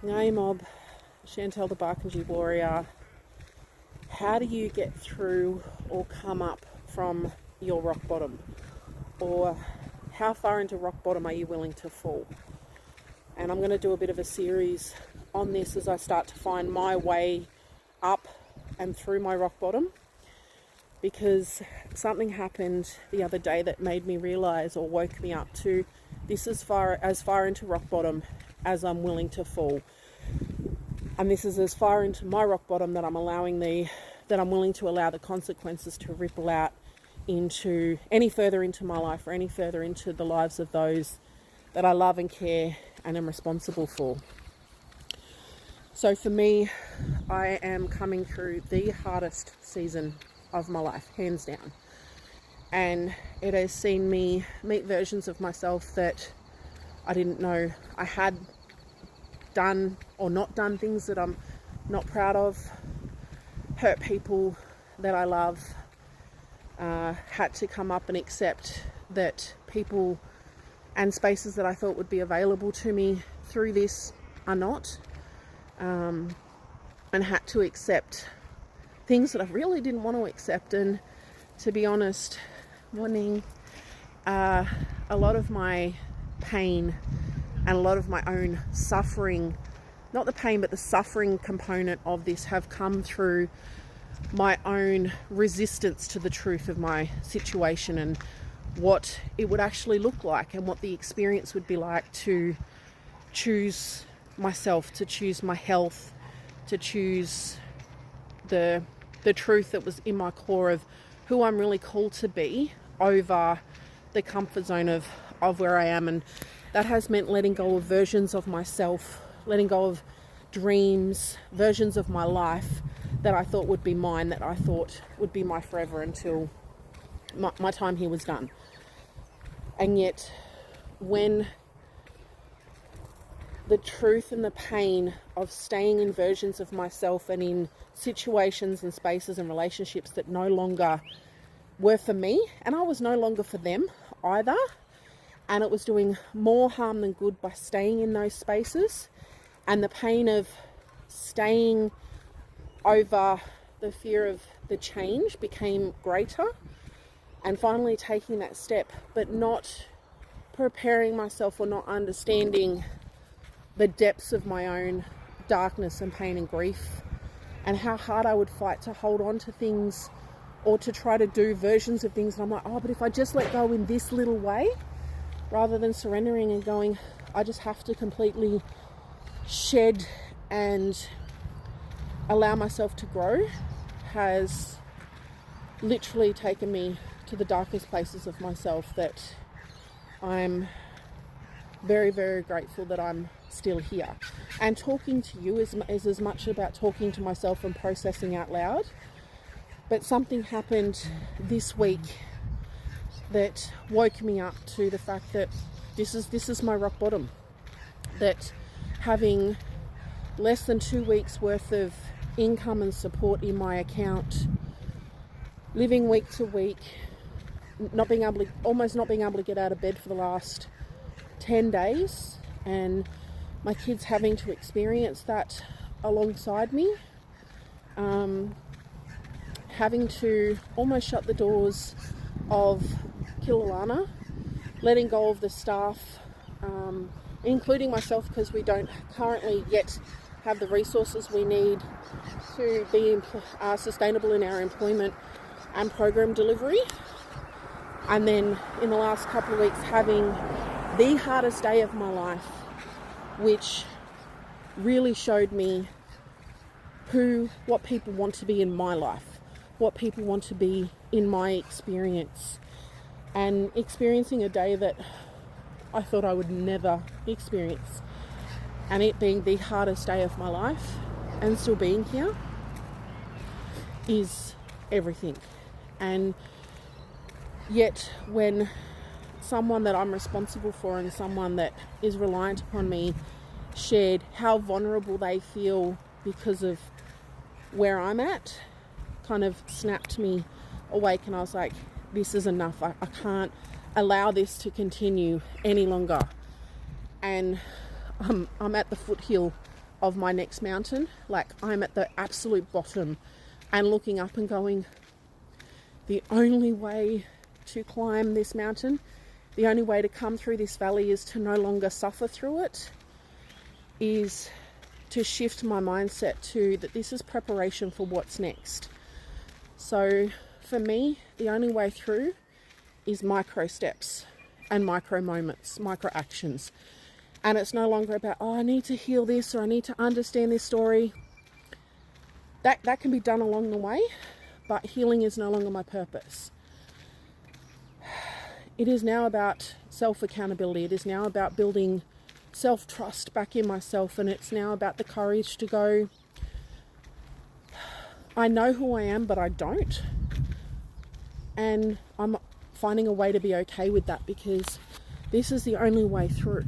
Name of Shantelle Barkindji Warrior. How do you get through or come up from your rock bottom? Or how far into rock bottom are you willing to fall? And I'm going to do a bit of a series on this as I start to find my way up and through my rock bottom, because something happened the other day that made me realize or woke me up to this as far into rock bottom as I'm willing to fall. And this is as far into my rock bottom that I'm willing to allow the consequences to ripple out into any further into my life or any further into the lives of those that I love and care and am responsible for. So for me, I am coming through the hardest season of my life, hands down. And it has seen me meet versions of myself that I didn't know I had done or not done, things that I'm not proud of, hurt people that I love, had to come up and accept that people and spaces that I thought would be available to me through this are not, and had to accept things that I really didn't want to accept. And to be honest, a lot of my pain and a lot of my own suffering, not the pain but the suffering component of this, have come through my own resistance to the truth of my situation and what it would actually look like and what the experience would be like to choose myself, to choose my health, to choose the truth that was in my core of who I'm really called to be over the comfort zone of where I am. And that has meant letting go of versions of myself, letting go of dreams, versions of my life that I thought would be mine, that I thought would be my forever until my time here was done. And yet, when the truth and the pain of staying in versions of myself and in situations and spaces and relationships that no longer were for me, and I was no longer for them either, and it was doing more harm than good by staying in those spaces, and the pain of staying over the fear of the change became greater, and finally taking that step but not preparing myself or not understanding the depths of my own darkness and pain and grief, and how hard I would fight to hold on to things or to try to do versions of things. And I'm like, but if I just let go in this little way, rather than surrendering and going, I just have to completely shed and allow myself to grow, has literally taken me to the darkest places of myself that I'm very, very grateful that I'm still here. And talking to you is as much about talking to myself and processing out loud. But something happened this week that woke me up to the fact that this is my rock bottom. That having less than 2 weeks worth of income and support in my account, living week to week, almost not being able to get out of bed for the last 10 days, and my kids having to experience that alongside me, having to almost shut the doors of Killalana, letting go of the staff, including myself, because we don't currently yet have the resources we need to be sustainable in our employment and program delivery. And then in the last couple of weeks having the hardest day of my life, which really showed me what people want to be in my life, what people want to be in my experience, and experiencing a day that I thought I would never experience, and it being the hardest day of my life and still being here is everything. And yet when someone that I'm responsible for and someone that is reliant upon me shared how vulnerable they feel because of where I'm at, kind of snapped me awake, and I was like, this is enough. I can't allow this to continue any longer. And I'm at the foothill of my next mountain. Like, I'm at the absolute bottom and looking up and going, the only way to climb this mountain, the only way to come through this valley is to no longer suffer through it, is to shift my mindset to that this is preparation for what's next. So for me, the only way through is micro steps and micro moments, micro actions. And it's no longer about, oh, I need to heal this, or I need to understand this story. That can be done along the way, but healing is no longer my purpose. It is now about self-accountability. It is now about building self-trust back in myself, and it's now about the courage to go, I know who I am, but I don't. And I'm finding a way to be okay with that, because this is the only way through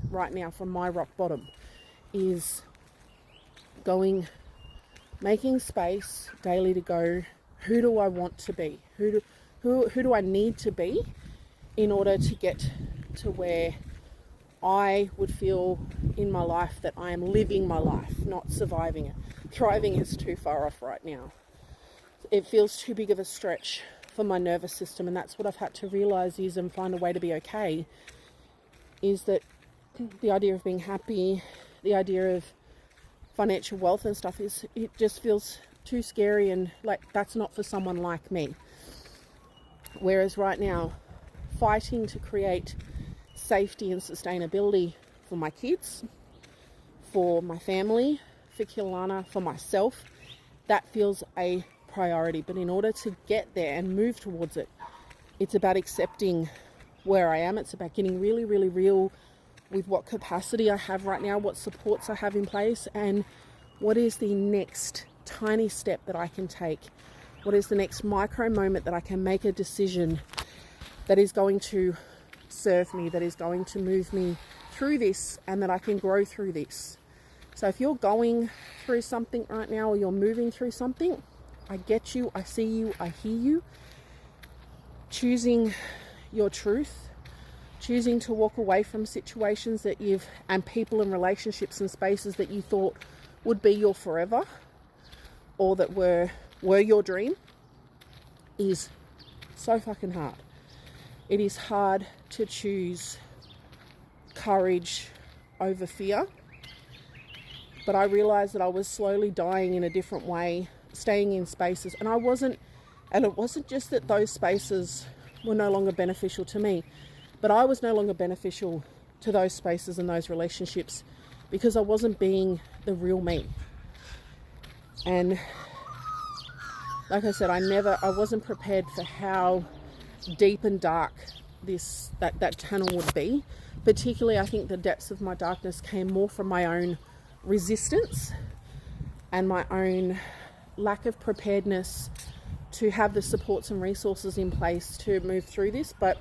right now from my rock bottom, is going, making space daily to go, who do I want to be? Who do I need to be in order to get to where I would feel in my life that I am living my life, not surviving it. Thriving is too far off right now. It feels too big of a stretch for my nervous system, and that's what I've had to realize is, and find a way to be okay, is that the idea of being happy, the idea of financial wealth and stuff, is, it just feels too scary, and like that's not for someone like me. Whereas right now, fighting to create safety and sustainability for my kids, for my family, for Kilana, for myself, that feels a priority. But in order to get there and move towards it, it's about accepting where I am. It's about getting really, really real with what capacity I have right now, what supports I have in place, and what is the next tiny step that I can take. What is the next micro moment that I can make a decision that is going to serve me, that is going to move me through this, and that I can grow through this. So if you're going through something right now, or you're moving through something, I get you, I see you, I hear you. Choosing your truth, choosing to walk away from situations that and people and relationships and spaces that you thought would be your forever, or that were your dream, is so fucking hard. It is hard to choose courage over fear. But I realized that I was slowly dying in a different way, staying in spaces. And it wasn't just that those spaces were no longer beneficial to me, but I was no longer beneficial to those spaces and those relationships, because I wasn't being the real me. And like I said, I wasn't prepared for how deep and dark that tunnel would be. Particularly, I think the depths of my darkness came more from my own resistance and my own lack of preparedness to have the supports and resources in place to move through this. But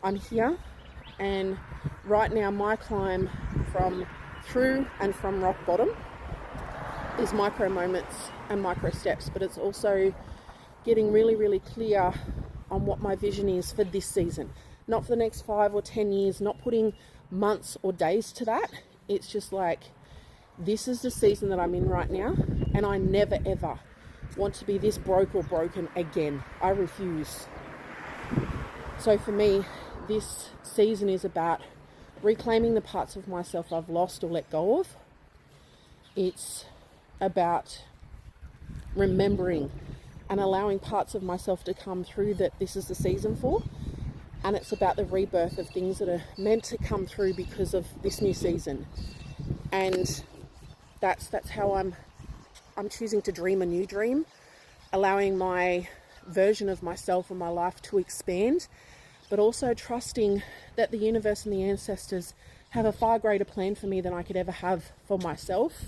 I'm here, and right now my climb through and from rock bottom is micro moments and micro steps, but it's also getting really, really clear on what my vision is for this season. Not for the next 5 or 10 years, not putting months or days to that. It's just like, this is the season that I'm in right now, and I never ever want to be this broke or broken again. I refuse. So for me, this season is about reclaiming the parts of myself I've lost or let go of. It's about remembering and allowing parts of myself to come through that this is the season for. And it's about the rebirth of things that are meant to come through because of this new season. And that's how I'm choosing to dream a new dream, allowing my version of myself and my life to expand, but also trusting that the universe and the ancestors have a far greater plan for me than I could ever have for myself.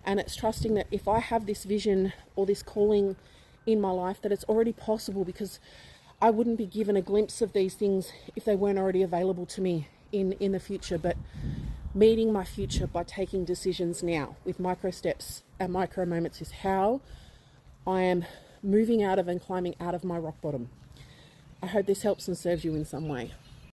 And it's trusting that if I have this vision or this calling in my life, that it's already possible, because I wouldn't be given a glimpse of these things if they weren't already available to me in the future. But meeting my future by taking decisions now with micro steps and micro moments is how I am moving out of and climbing out of my rock bottom. I hope this helps and serves you in some way.